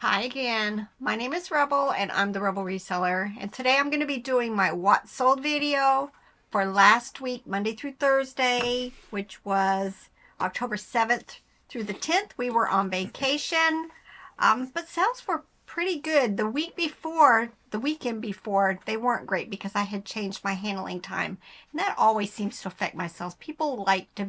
Hi again, my name is Rebel and I'm the Rebel Reseller, and today I'm going to be doing my what sold video for last week, Monday through Thursday, which was October 7th through the 10th. We were on vacation, but sales were pretty good. The weekend before, they weren't great because I had changed my handling time, and that always seems to affect my sales. People like to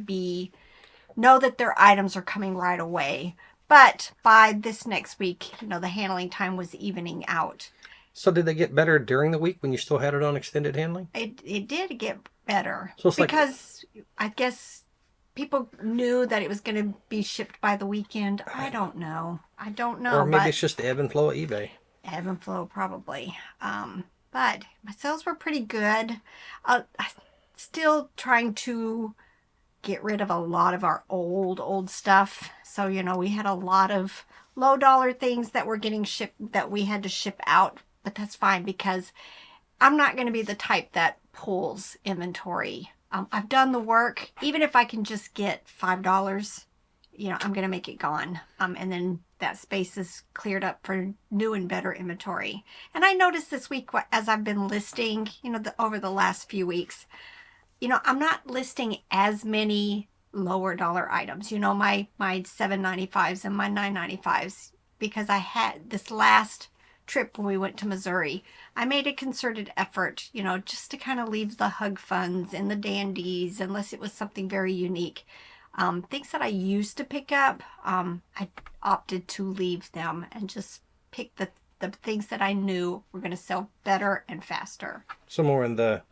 know that their items are coming right away. But by this next week, the handling time was evening out. So did they get better during the week when you still had it on extended handling? It did get better So it's like, because I guess people knew that it was going to be shipped by the weekend. I don't know. or maybe But it's just the ebb and flow of eBay. ebb and flow probably. But my sales were pretty good. I'm still trying to get rid of a lot of our old stuff. So, we had a lot of low dollar things that were getting shipped that we had to ship out, but that's fine because I'm not going to be the type that pulls inventory. I've done the work. Even if I can just get $5, I'm going to make it gone. And then that space is cleared up for new and better inventory. And I noticed this week as I've been listing, over the last few weeks, I'm not listing as many lower dollar items, my $7.95s and my $9.95s, because I had this last trip when we went to Missouri. I made a concerted effort, just to kind of leave the hug funds and the dandies, unless it was something very unique. Things that I used to pick up, I opted to leave them and just pick the things that I knew were going to sell better and faster. Somewhere in the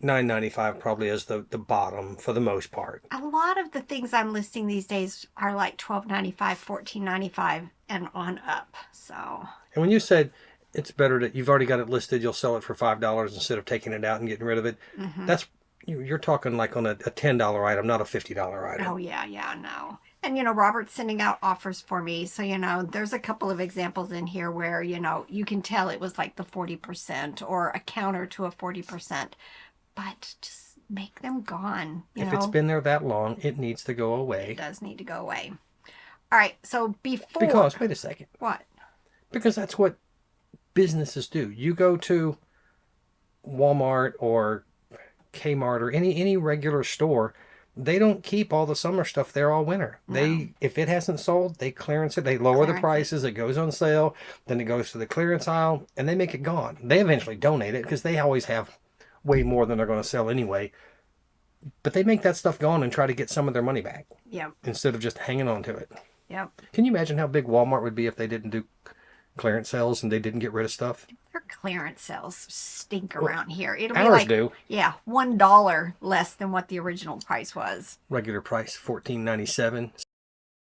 $9.95 probably is the bottom for the most part. A lot of the things I'm listing these days are like $12.95, $14.95 and on up. So, And when you said it's better that you've already got it listed, you'll sell it for $5 instead of taking it out and getting rid of it. That's you're talking like on a $10 item, not a $50 item. oh yeah, no. And Robert's sending out offers for me. So, there's a couple of examples in here where, you can tell it was like the 40% or a counter to a 40%. But just make them gone. If it's been there that long, it needs to go away. It does need to go away. All right, so before... Because, wait a second. What? Because that's what businesses do. You go to Walmart or Kmart or any regular store, they don't keep all the summer stuff there all winter. No. If it hasn't sold, they clearance it. They lower the prices. It goes on sale. Then it goes to the clearance aisle, and they make it gone. They eventually donate it because they always have way more than they're going to sell anyway. But they make that stuff gone and try to get some of their money back. Yep. Instead of just hanging on to it. Yep. Can you imagine how big Walmart would be if they didn't do clearance sales and they didn't get rid of stuff? Their clearance sales stink around here. It'll be Ours like, do. Yeah, $1 less than what the original price was. Regular price $14.97.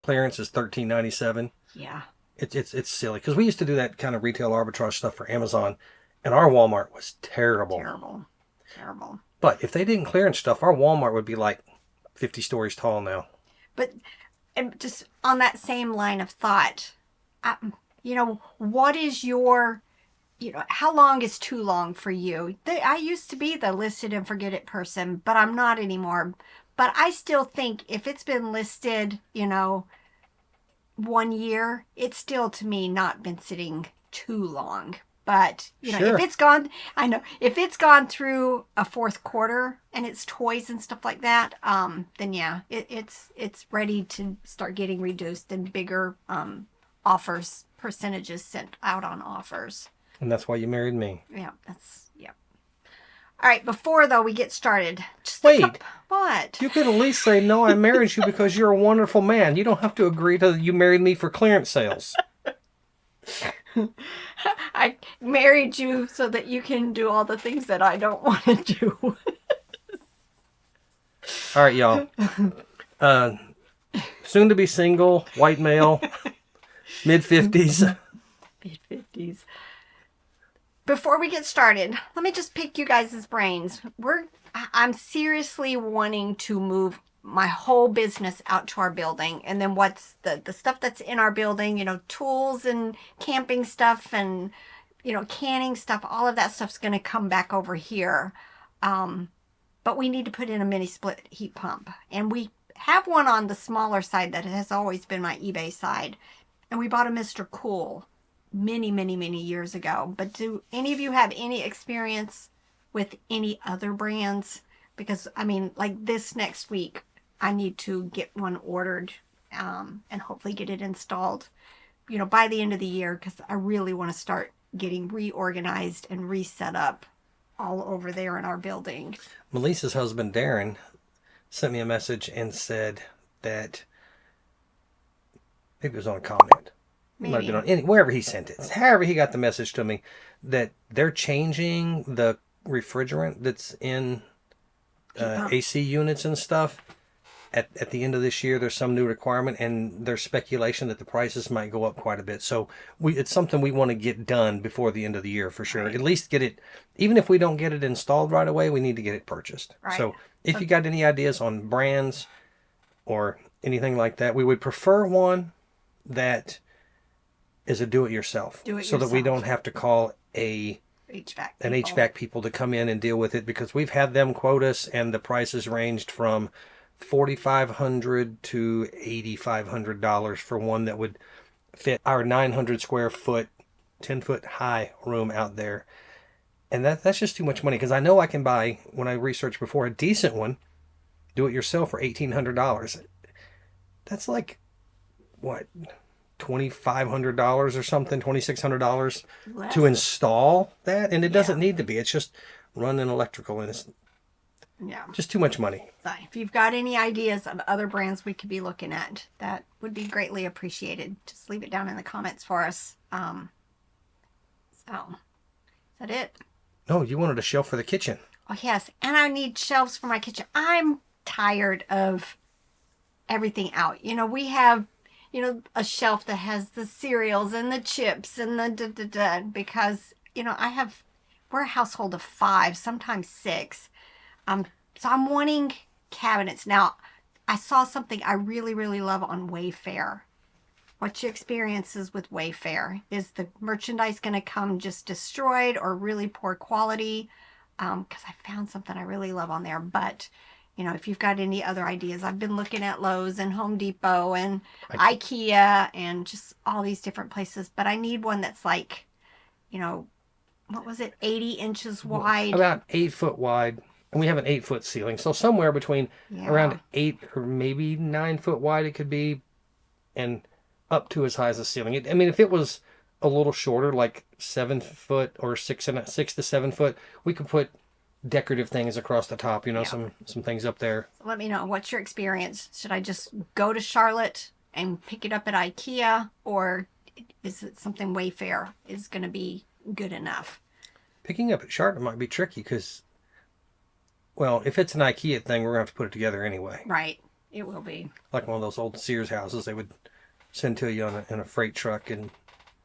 Clearance is $13.97. Yeah. It's silly because we used to do that kind of retail arbitrage stuff for Amazon, and our Walmart was terrible. Terrible. But if they didn't clearance stuff, our Walmart would be like 50 stories tall now. But just on that same line of thought, what is your, how long is too long for you? I used to be the listed and forget it person, but I'm not anymore. But I still think if it's been listed, 1 year, it's still to me not been sitting too long. But, Sure. if it's gone through a fourth quarter and it's toys and stuff like that, then yeah, it's ready to start getting reduced and bigger percentages sent out on offers. And that's why you married me. Yeah, yeah. All right, before though we get started, Wait. What? You could at least say, no, I married you because you're a wonderful man. You don't have to agree to you married me for clearance sales. I married you so that you can do all the things that I don't want to do. All right, y'all. Soon to be single, white male, mid-50s. Mid-50s. Before we get started, let me just pick you guys' brains. I'm seriously wanting to move my whole business out to our building, and then what's the stuff that's in our building, tools and camping stuff and canning stuff, all of that stuff's going to come back over here. But we need to put in a mini split heat pump, and we have one on the smaller side that has always been my eBay side, and we bought a Mr. Cool many, many, many years ago. But do any of you have any experience with any other brands? Because, I mean, like this next week, I need to get one ordered and hopefully get it installed, you know, by the end of the year, because I really want to start getting reorganized and reset up all over there in our building. Melissa's husband, Darren, sent me a message and said that maybe it was on a comment. It might have been on wherever he sent it. However he got the message to me that they're changing the refrigerant that's in AC units and stuff. At the end of this year, there's some new requirement, and there's speculation that the prices might go up quite a bit. So it's something we want to get done before the end of the year for sure. Right. At least get it, even if we don't get it installed right away, we need to get it purchased. Right. So if you got any ideas on brands or anything like that, we would prefer one that is a do-it-yourself. So that we don't have to call an HVAC people to come in and deal with it, because we've had them quote us, and the prices ranged from $4,500 to $8,500 for one that would fit our 900 square foot, 10-foot high room out there. And that's just too much money, because I know I can buy, when I researched before, a decent one, do it yourself for $1,800. That's like, what, $2,500 or something, $2,600 to install that? And it doesn't need to be. It's just run an electrical, and it's just too much money. So if you've got any ideas of other brands we could be looking at, that would be greatly appreciated. Just leave it down in the comments for us. So, is that it? No, you wanted a shelf for the kitchen. Oh, yes. And I need shelves for my kitchen. I'm tired of everything out. You know, we have, you know, a shelf that has the cereals and the chips and the because, you know, we're a household of 5, sometimes 6. So I'm wanting cabinets. Now, I saw something I really, really love on Wayfair. What's your experiences with Wayfair? Is the merchandise going to come just destroyed or really poor quality? Because I found something I really love on there. But, you know, if you've got any other ideas, I've been looking at Lowe's and Home Depot and Ikea and just all these different places. But I need one that's like, you know, what was it, 80 inches wide? About 8 foot wide. And we have an 8-foot ceiling. So somewhere between around 8 or maybe 9 foot wide it could be, and up to as high as the ceiling. I mean, if it was a little shorter, like 7 foot or 6 to 7 foot, we could put decorative things across the top, you know, some things up there. So let me know, what's your experience? Should I just go to Charlotte and pick it up at Ikea, or is it something Wayfair is going to be good enough? Picking up at Charlotte might be tricky because, well, if it's an Ikea thing, we're going to have to put it together anyway. Right. It will be. Like one of those old Sears houses they would send to you in a freight truck, and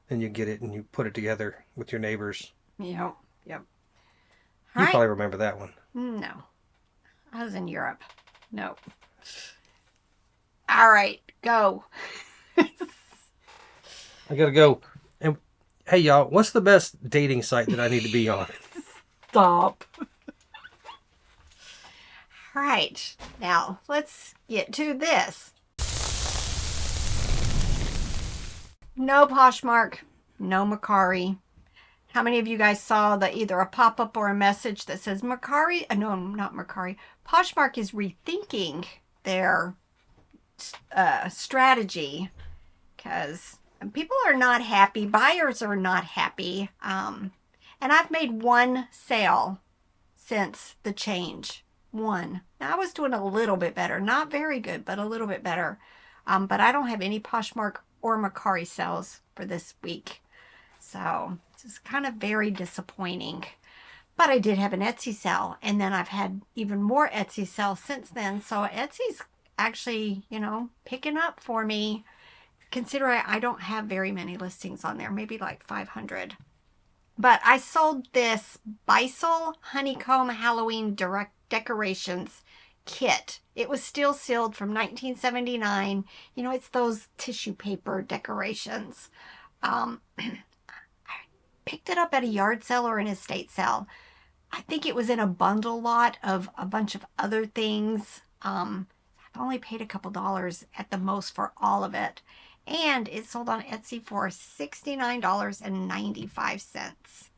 you get it and you put it together with your neighbors. Yep. You probably remember that one. No. I was in Europe. No. All right. Go. I got to go. And hey, y'all, what's the best dating site that I need to be on? Stop. All right. Now, let's get to this. No Poshmark. No Mercari. How many of you guys saw either a pop-up or a message that says Mercari? No, not Mercari. Poshmark is rethinking their strategy because people are not happy. Buyers are not happy. And I've made one sale since the change. One. Now, I was doing a little bit better. Not very good, but a little bit better. But I don't have any Poshmark or Mercari sales for this week. So it's kind of very disappointing. But I did have an Etsy sale, and then I've had even more Etsy sales since then. So Etsy's actually, you know, picking up for me. Considering I don't have very many listings on there, maybe like 500. But I sold this Bisel Honeycomb Halloween Decorations kit. It was still sealed from 1979. You know, it's those tissue paper decorations. I picked it up at a yard sale or an estate sale. I think it was in a bundle lot of a bunch of other things. I've only paid a couple dollars at the most for all of it. And it sold on Etsy for $69.95.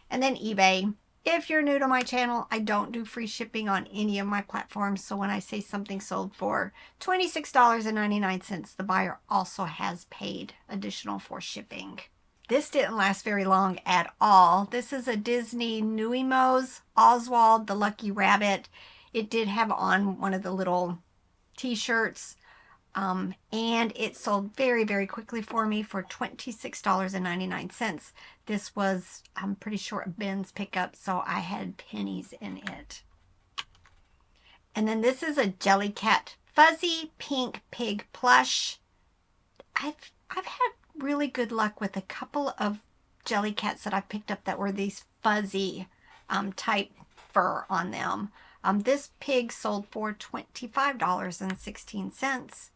And then eBay. If you're new to my channel, I don't do free shipping on any of my platforms. So when I say something sold for $26.99, the buyer also has paid additional for shipping. This didn't last very long at all. This is a Disney Nuimo's Oswald the Lucky Rabbit. It did have on one of the little t-shirts. And it sold very, very quickly for me for $26.99. This was, I'm pretty sure, a Ben's pickup, so I had pennies in it. And then this is a Jellycat Fuzzy Pink Pig Plush. I've had really good luck with a couple of Jellycats that I picked up that were these fuzzy type fur on them. This pig sold for $25.16.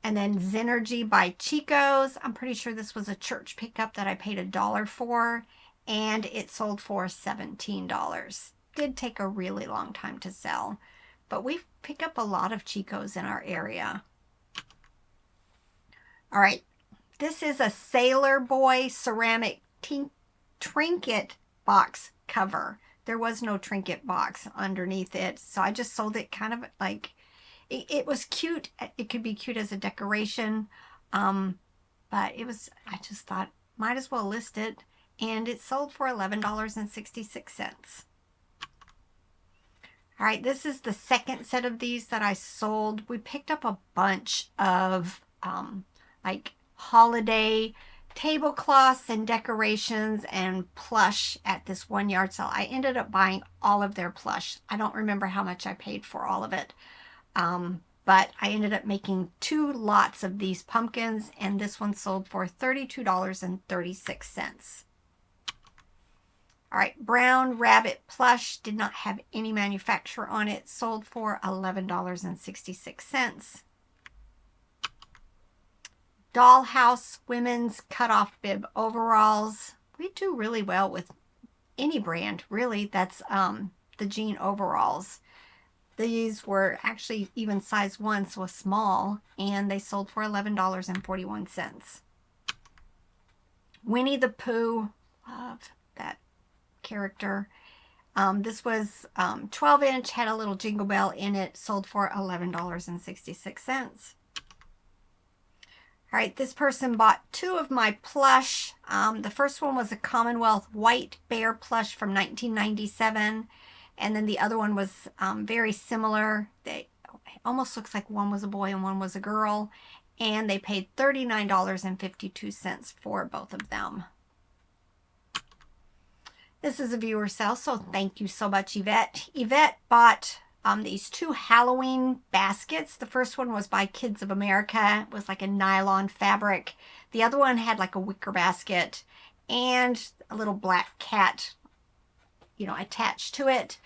And then Zenergy by Chico's. I'm pretty sure this was a church pickup that I paid $1 for, and it sold for $17. Did take a really long time to sell, but we pick up a lot of Chico's in our area. All right, this is a Sailor Boy ceramic trinket box cover. There was no trinket box underneath it, so I just sold it kind of like, it was cute. It could be cute as a decoration, but it was, I just thought, might as well list it, and it sold for $11.66. All right, this is the second set of these that I sold. We picked up a bunch of like holiday tablecloths and decorations and plush at this one yard sale. I ended up buying all of their plush. I don't remember how much I paid for all of it. But I ended up making 2 lots of these pumpkins, and this one sold for $32.36. All right, Brown Rabbit Plush did not have any manufacturer on it, sold for $11.66. Dollhouse Women's Cutoff Bib Overalls. We do really well with any brand, really, that's the jean overalls. These were actually even size 1, so a small, and they sold for $11.41. Winnie the Pooh, love that character. This was 12-inch, had a little jingle bell in it, sold for $11.66. All right, this person bought 2 of my plush. The first one was a Commonwealth White Bear plush from 1997. And then the other one was very similar. It almost looks like one was a boy and one was a girl. And they paid $39.52 for both of them. This is a viewer sale, so thank you so much, Yvette. Yvette bought these 2 Halloween baskets. The first one was by Kids of America. It was like a nylon fabric. The other one had like a wicker basket and a little black cat, you know, attached to it.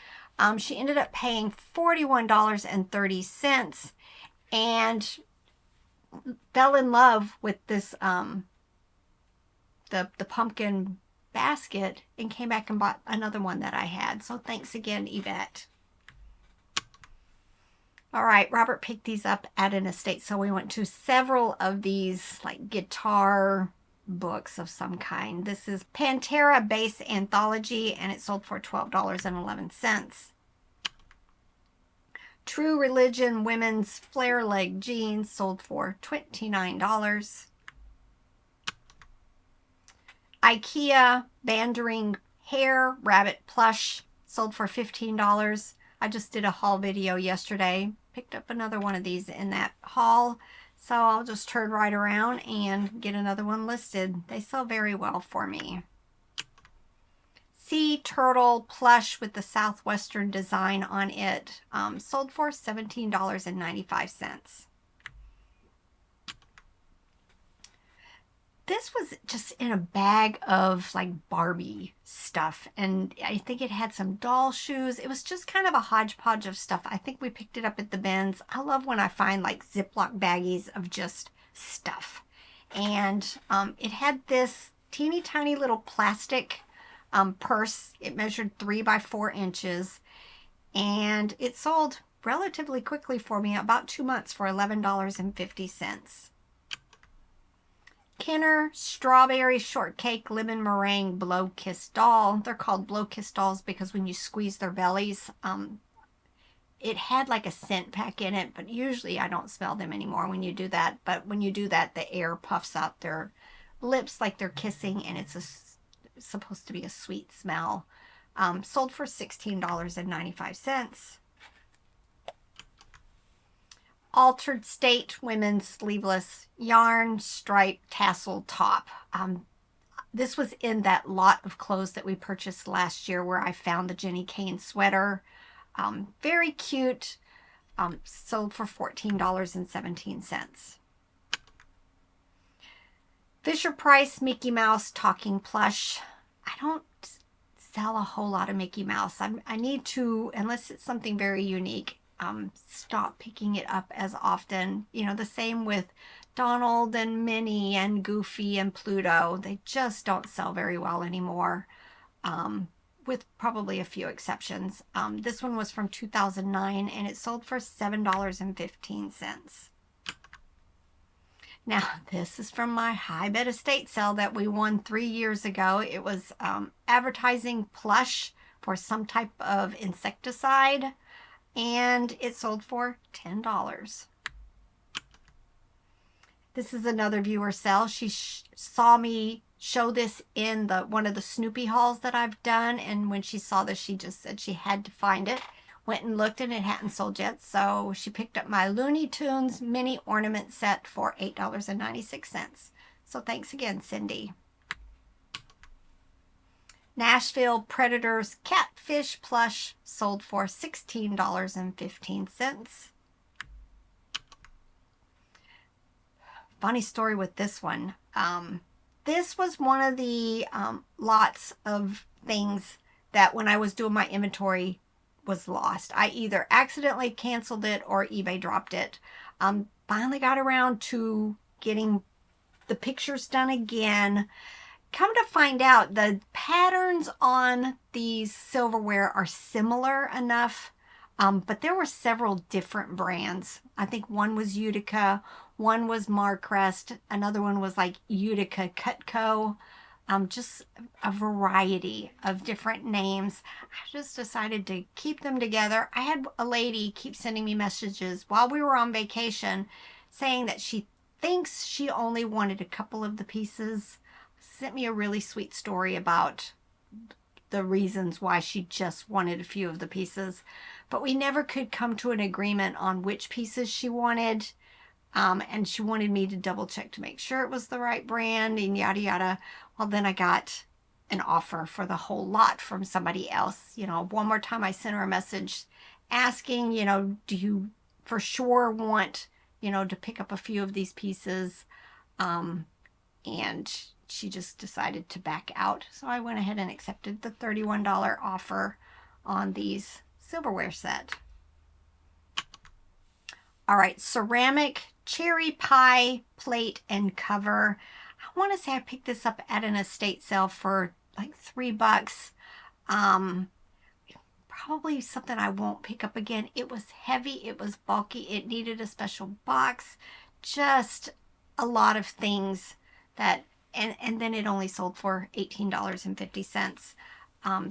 She ended up paying $41.30 and fell in love with this the pumpkin basket and came back and bought another one that I had. So thanks again, Yvette. All right, Robert picked these up at an estate, so we went to several of these like guitar books of some kind. This is Pantera Bass Anthology, and it sold for $12.11. True Religion Women's Flare Leg Jeans sold for $29. Ikea Bandering Hair Rabbit Plush sold for $15. I just did a haul video yesterday. Picked up another one of these in that haul. So I'll just turn right around and get another one listed. They sell very well for me. Sea Turtle Plush with the Southwestern design on it sold for $17.95. This was just in a bag of like Barbie stuff, and I think it had some doll shoes. It was just kind of a hodgepodge of stuff. I think we picked it up at the bins. I love when I find like Ziploc baggies of just stuff. And it had this teeny tiny little plastic purse. It measured 3 by 4 inches, and it sold relatively quickly for me, about 2 months, for $11.50. Kenner Strawberry Shortcake Lemon Meringue Blow Kiss Doll. They're called Blow Kiss Dolls because when you squeeze their bellies, it had like a scent pack in it, but usually I don't smell them anymore when you do that. But when you do that, the air puffs out their lips like they're kissing, and it's supposed to be a sweet smell. Sold for $16.95. Altered State Women's Sleeveless Yarn Stripe Tassel Top. This was in that lot of clothes that we purchased last year where I found the Jenny Kane sweater. Very cute. Sold for $14.17. FisherPrice Mickey Mouse Talking Plush. I don't sell a whole lot of Mickey Mouse. I need to, unless it's something very unique, stop picking it up as often. You know, the same with Donald and Minnie and Goofy and Pluto. They just don't sell very well anymore, with probably a few exceptions. This one was from 2009 and it sold for $7.15. Now, this is from my high bid estate sale that we won 3 years ago. It was advertising plush for some type of insecticide, and it sold for $10. This is another viewer sale. She saw me show this in one of the Snoopy hauls that I've done, and when she saw this, she just said she had to find it. Went and looked, and it hadn't sold yet, so she picked up my Looney Tunes mini ornament set for $8.96. So thanks again, Cindy. Nashville Predators Catfish Plush sold for $16.15. Funny story with this one. This was one of the lots of things that when I was doing my inventory was lost. I either accidentally canceled it or eBay dropped it. Finally got around to getting the pictures done again. Come to find out, the patterns on these silverware are similar enough, but there were several different brands. I think one was Utica, one was Marcrest, another one was like Utica Cutco. Just a variety of different names. I just decided to keep them together. I had a lady keep sending me messages while we were on vacation saying that she thinks she only wanted a couple of the pieces. Sent me a really sweet story about the reasons why she just wanted a few of the pieces. But we never could come to an agreement on which pieces she wanted. And she wanted me to double check to make sure it was the right brand and yada yada. Well, then I got an offer for the whole lot from somebody else. You know, one more time I sent her a message asking, you know, do you for sure want, you know, to pick up a few of these pieces? And she just decided to back out. So I went ahead and accepted the $31 offer on these silverware set. All right, ceramic cherry pie plate and cover. I want to say I picked this up at an estate sale for like $3. Probably something I won't pick up again. It was heavy, it was bulky, it needed a special box. Just a lot of things that, and then it only sold for $18.50.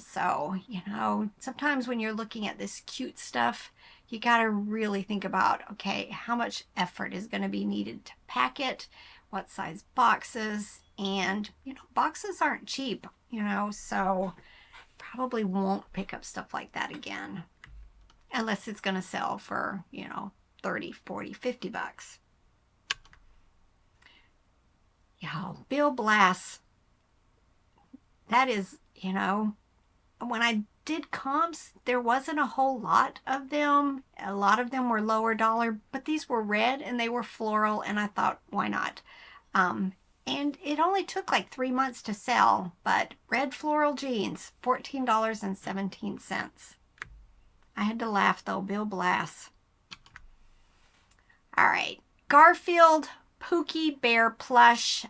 So, you know, sometimes when you're looking at this cute stuff, you got to really think about, okay, how much effort is going to be needed to pack it, what size boxes, and, you know, boxes aren't cheap, you know, so probably won't pick up stuff like that again unless it's going to sell for, you know, 30, 40, 50 bucks. Yeah, Bill Blass. That is, you know, when I did comps, there wasn't a whole lot of them. A lot of them were lower dollar, but these were red and they were floral, and I thought, why not? And it only took like 3 months to sell, but red floral jeans, $14.17. I had to laugh though, Bill Blass. All right, Garfield Pooky Bear Plush.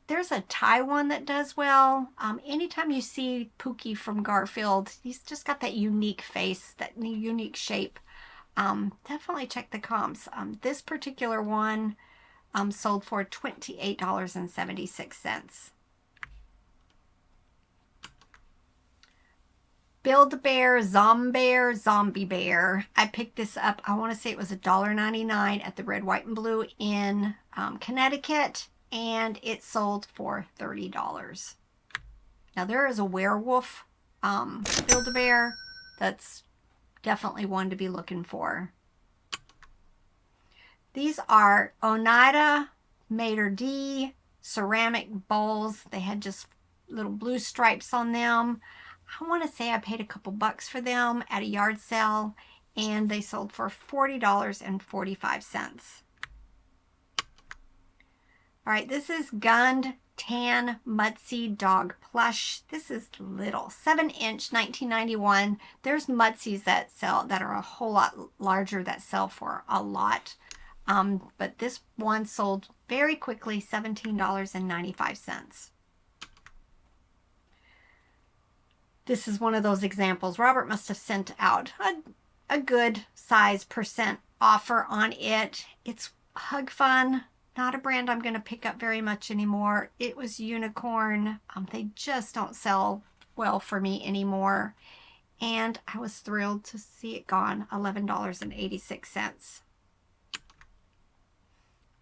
There's a Thai one that does well. Anytime you see Pooky from Garfield, he's just got that unique face, that unique shape. definitely check the comps. This particular one sold for $28.76. Build-A-Bear, Zombie Bear. I picked this up, I want to say it was $1.99 at the Red, White, and Blue in Connecticut, and it sold for $30. Now there is a werewolf Build-A-Bear that's definitely one to be looking for. These are Oneida Maitre D ceramic bowls. They had just little blue stripes on them. I want to say I paid a couple bucks for them at a yard sale, and they sold for $40.45. All right, this is Gund Tan Mudsy Dog Plush. This is little, 7-inch, $19.91. There's Mudsies that sell that are a whole lot larger that sell for a lot. But this one sold very quickly, $17.95. This is one of those examples. Robert must have sent out a good size % offer on it. It's Hug Fun, not a brand I'm going to pick up very much anymore. It was Unicorn. They just don't sell well for me anymore. And I was thrilled to see it gone, $11.86.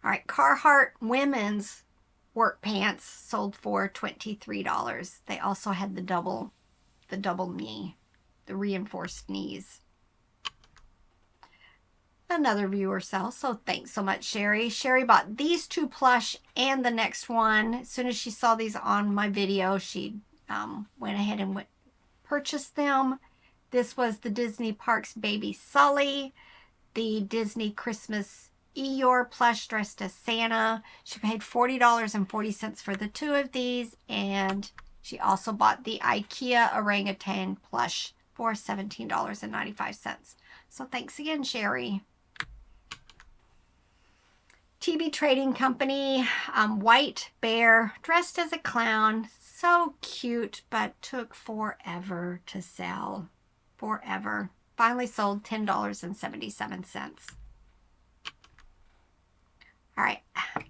All right, Carhartt women's work pants sold for $23. They also had the double knee, the reinforced knees. Another viewer sell, so thanks so much, Sherry. Sherry bought these two plush and the next one. As soon as she saw these on my video, she went ahead and purchased them. This was the Disney Parks Baby Sully, the Disney Christmas Eeyore plush dressed as Santa. She paid $40.40 for the two of these, and she also bought the Ikea Orangutan plush for $17.95. So thanks again, Sherry. TB Trading Company, White Bear dressed as a clown. So cute, but took forever to sell. Forever. Finally sold $10.77. All right,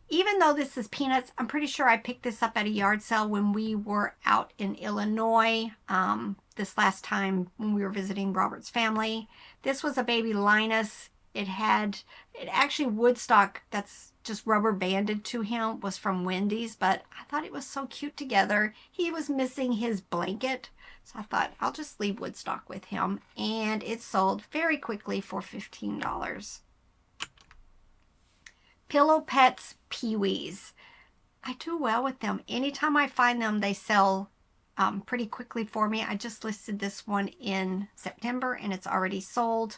even though this is peanuts, I'm pretty sure I picked this up at a yard sale when we were out in Illinois this last time when we were visiting Robert's family. This was a baby Linus. It actually Woodstock, that's just rubber banded to him, was from Wendy's, but I thought it was so cute together. He was missing his blanket, so I thought I'll just leave Woodstock with him, and it sold very quickly for $15. Pillow Pets Pee-wees. I do well with them. Anytime I find them, they sell pretty quickly for me. I just listed this one in September and it's already sold.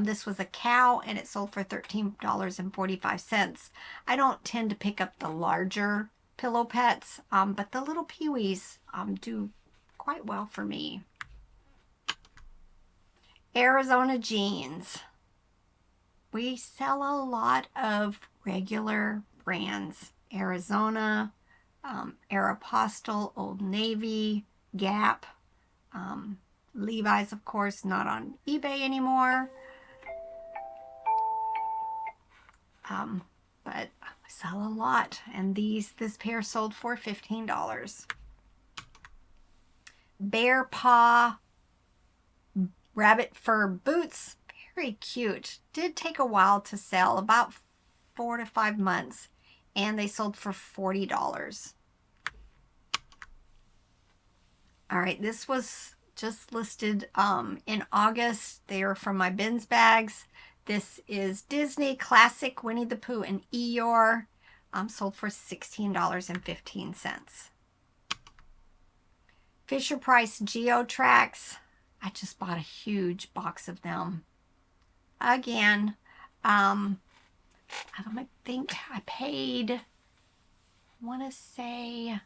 This was a cow and it sold for $13.45. I don't tend to pick up the larger pillow pets, but the little Pee-wees do quite well for me. Arizona Jeans. We sell a lot of regular brands. Arizona, Aeropostale, Old Navy, Gap, Levi's, of course, not on eBay anymore. But I sell a lot, and this pair sold for $15. Bearpaw rabbit fur boots, very cute. Did take a while to sell, about 4 to 5 months, and they sold for $40. All right, this was just listed in August. They are from my bins bags. This is Disney Classic Winnie the Pooh and Eeyore, sold for $16.15. FisherPrice Geo Tracks. I just bought a huge box of them. Again, I think I paid, I want to say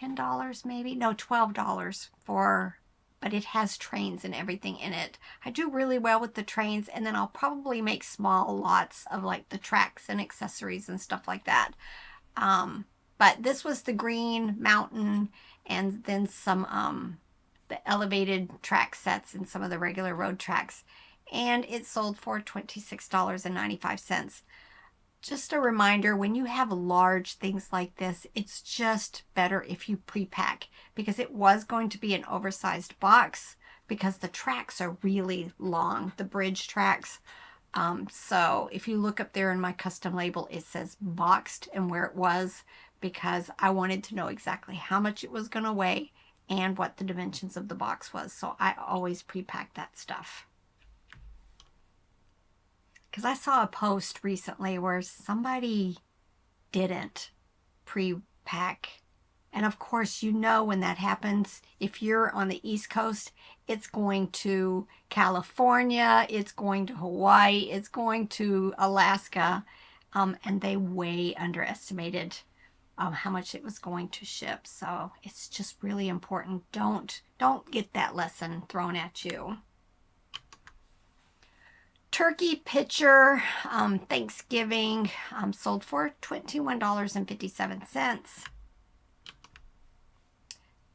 $10 maybe, no, $12 for, but it has trains and everything in it. I do really well with the trains, and then I'll probably make small lots of like the tracks and accessories and stuff like that. But this was the green mountain, and then some the elevated track sets and some of the regular road tracks. and it sold for $26.95. Just a reminder, when you have large things like this, it's just better if you pre-pack, because it was going to be an oversized box because the tracks are really long, the bridge tracks. So if you look up there in my custom label, it says boxed and where it was, because I wanted to know exactly how much it was going to weigh and what the dimensions of the box was. So I always pre-pack that stuff. Because I saw a post recently where somebody didn't pre-pack. And of course, you know when that happens, if you're on the East Coast, it's going to California, it's going to Hawaii, it's going to Alaska, and they way underestimated how much it was going to ship. So it's just really important. Don't get that lesson thrown at you. Turkey pitcher, Thanksgiving, sold for $21.57.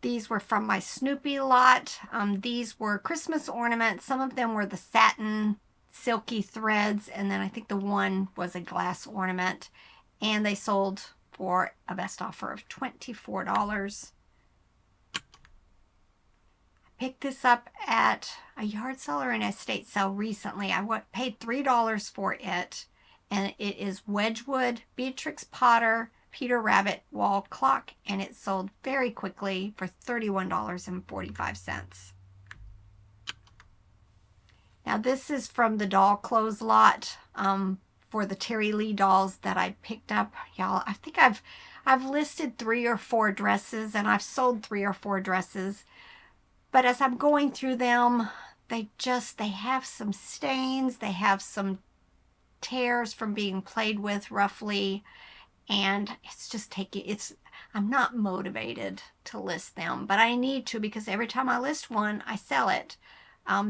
These were from my Snoopy lot. These were Christmas ornaments. Some of them were the satin silky threads, and then I think the one was a glass ornament, and they sold for a best offer of $24. Picked this up at a yard sale or an estate sale recently. I paid $3 for it, and it is Wedgwood Beatrix Potter Peter Rabbit wall clock, and it sold very quickly for $31.45. Now this is from the doll clothes lot for the Terry Lee dolls that I picked up. Y'all, I think I've listed 3 or 4 dresses, and I've sold 3 or 4 dresses. But as I'm going through them, they have some stains, they have some tears from being played with roughly, and I'm not motivated to list them, but I need to, because every time I list one, I sell it.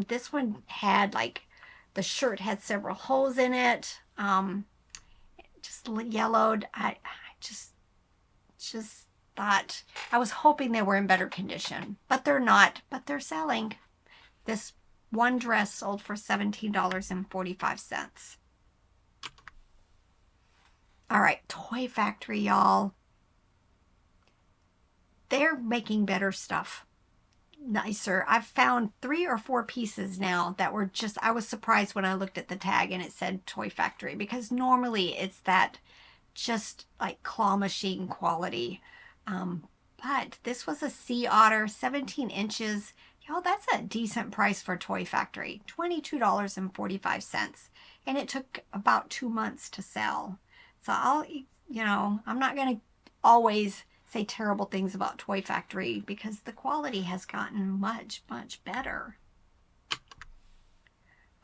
This one had, like, the shirt had several holes in it, just yellowed. I just thought, I was hoping they were in better condition, but they're not, but they're selling. This one dress sold for $17.45. All right, Toy Factory, y'all. They're making better stuff. Nicer. I've found 3 or 4 pieces now that were just, I was surprised when I looked at the tag and it said Toy Factory, because normally it's that just like claw machine quality. But this was a Sea Otter, 17 inches. Y'all, that's a decent price for Toy Factory. $22.45. And it took about 2 months to sell. So I'm not going to always say terrible things about Toy Factory, because the quality has gotten much, much better.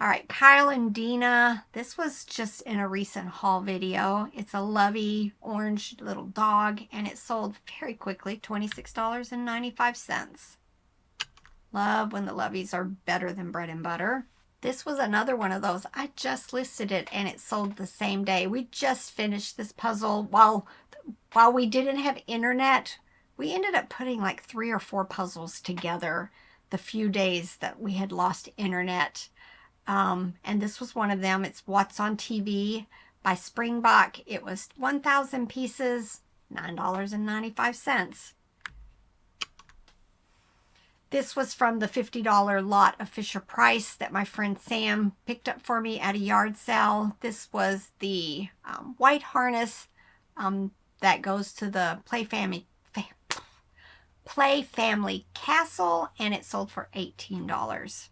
All right, Kyle and Dina. This was just in a recent haul video. It's a lovey orange little dog, and it sold very quickly, $26.95. Love when the loveys are better than bread and butter. This was another one of those. I just listed it and it sold the same day. We just finished this puzzle while we didn't have internet. We ended up putting like 3 or 4 puzzles together the few days that we had lost internet. And this was one of them. It's What's on TV by Springbok. It was 1,000 pieces, $9.95. This was from the $50 lot of FisherPrice that my friend Sam picked up for me at a yard sale. This was the white harness that goes to the Play Family Castle, and it sold for $18.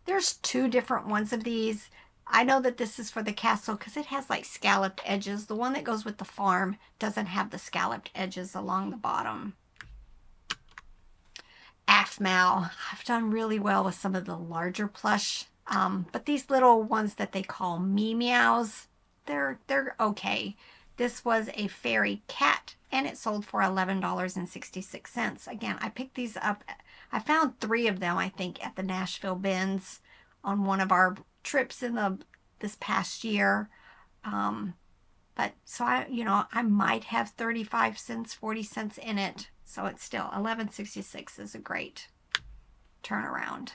There's 2 different ones of these. I know that this is for the castle because it has like scalloped edges. The one that goes with the farm doesn't have the scalloped edges along the bottom. AFMAL. I've done really well with some of the larger plush, but these little ones that they call Me Meows, they're okay. This was a fairy cat, and it sold for $11.66. Again, I picked these up. I found 3 of them, I think, at the Nashville bins on one of our trips in this past year. But so I might have 35 cents, 40 cents in it. So it's still $11.66 is a great turnaround.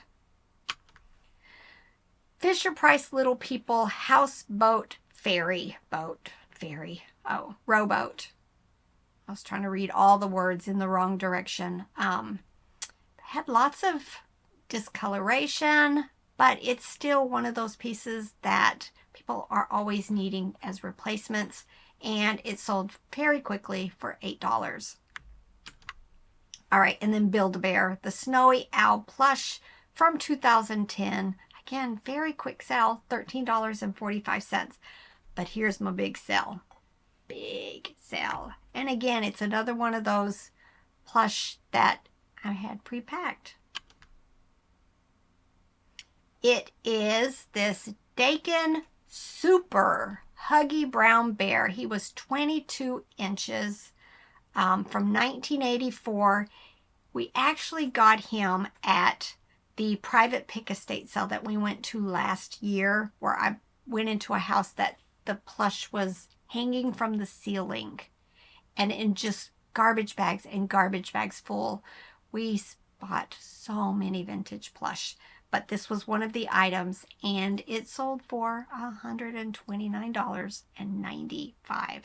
FisherPrice Little People Houseboat Rowboat. I was trying to read all the words in the wrong direction. Had lots of discoloration, but it's still one of those pieces that people are always needing as replacements, and it sold very quickly for $8. All right, and then Build-A-Bear, the Snowy Owl plush from 2010. Again, very quick sell, $13.45. But here's my big sell. Big sell. And again, it's another one of those plush that I had pre-packed. It is this Dakin Super Huggy Brown Bear. He was 22 inches from 1984. We actually got him at the private pick estate sale that we went to last year, where I went into a house that the plush was hanging from the ceiling and in just garbage bags and garbage bags full. We bought so many vintage plush, but this was one of the items, and it sold for $129.95.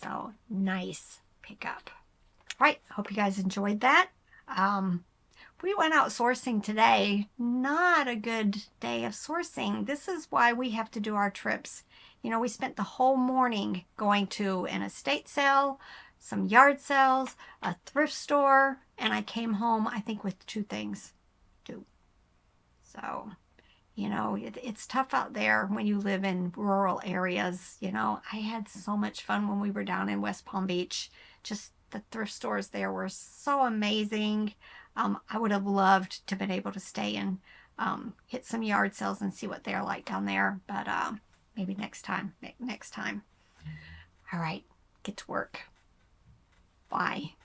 So nice pickup. All right, hope you guys enjoyed that. We went out sourcing today. Not a good day of sourcing. This is why we have to do our trips. You know, we spent the whole morning going to an estate sale, some yard sales, a thrift store, and I came home, I think, with 2 things. 2. So, you know, it's tough out there when you live in rural areas. You know, I had so much fun when we were down in West Palm Beach. Just the thrift stores there were so amazing. I would have loved to have been able to stay and hit some yard sales and see what they're like down there. But maybe next time. All right, get to work. Bye.